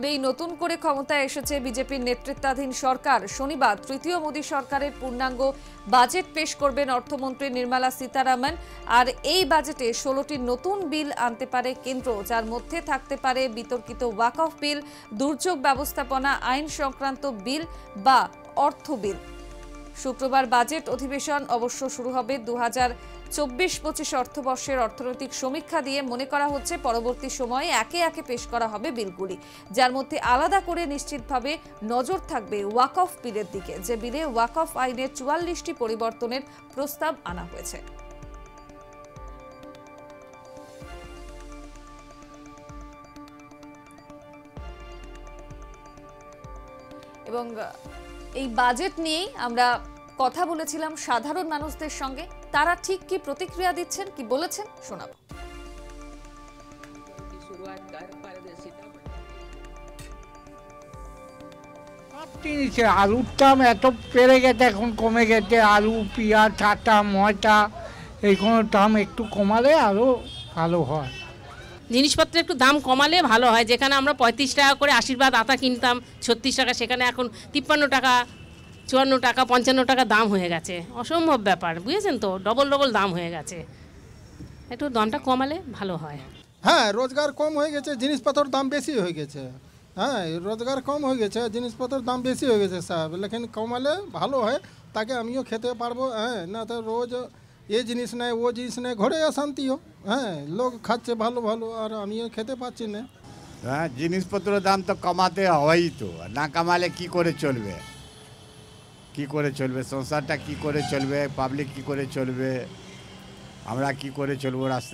এই নতুন করে ক্ষমতায় এসেছে বিজেপির নেতৃত্বাধীন সরকার। শনিবার তৃতীয় মোদী সরকারের পূর্ণাঙ্গ বাজেট পেশ করবেন অর্থমন্ত্রী নির্মলা সীতারামন। আর এই বাজেটে 16টি নতুন বিল আনতে পারে কেন্দ্র, যার মধ্যে থাকতে পারে বিতর্কিত ওয়াকফ বিল, দুর্যোগ ব্যবস্থাপনা আইন সংক্রান্ত বিল বা অর্থ বিল। শুক্রবার বাজেট অধিবেশন অবশ্য শুরু হবে। 2024-25 অর্থবর্ষের অর্থনৈতিক সমীক্ষা দিয়ে মনে করা হচ্ছে পরবর্তী সময়ে একে একে পেশ করা হবে বিলগুলি, যার মধ্যে আলাদা করে নিশ্চিতভাবে নজর থাকবে ওয়াকফ বিলের দিকে, যে বিলে ওয়াকফ আইনের 44টি পরিবর্তনের প্রস্তাব আনা হয়েছে। এবং এই বাজেট নিয়েই আমরা কথা বলেছিলাম সাধারণ মানুষদের সঙ্গে। তারা ঠিক কি প্রতিক্রিয়া দিচ্ছেন, কি বলেছেন শোনাবো। আলুর দাম এত বেড়ে গেছে, এখন কমে গেছে। আলু, পেঁয়াজ, আটা, ময়দা এইগুলো দাম একটু কমালে আরো ভালো হয়। জিনিসপত্রের একটু দাম কমালে ভালো হয়। যেখানে আমরা 35 টাকা করে আশীর্বাদ আটা কিনতাম 36 টাকা, সেখানে এখন 53 টাকা, 54 টাকা, 55 টাকা দাম হয়ে গেছে। অসম্ভব ব্যাপার, বুঝেছেন তো, ডবল দাম হয়ে গেছে। একটু দামটা কমালে ভালো হয়। হ্যাঁ, রোজগার কম হয়ে গেছে, জিনিসপত্রের দাম বেশি হয়ে গেছে। হ্যাঁ, রোজগার কম হয়ে গেছে, জিনিসপত্রের দাম বেশি হয়ে গেছে সাহেব, লেকিন কমালে ভালো হয়, তাকে আমিও খেতে পারবো। হ্যাঁ, না তো রোজ এ জিনিস নেই ও জিনিস নেই, ঘরে অশান্তিও। হ্যাঁ, লোক খাচ্ছে ভালো ভালো, আর আমিও খেতে পাচ্ছি না। হ্যাঁ, জিনিসপত্রের দাম তো কমাতে হয়ই, তো না কমালে কি করে চলবে? কি করে চলবে সংসারটা, কি করে চলবে পাবলিক, কি করে চলবে, আমরা কি করে চলবো রাস্তা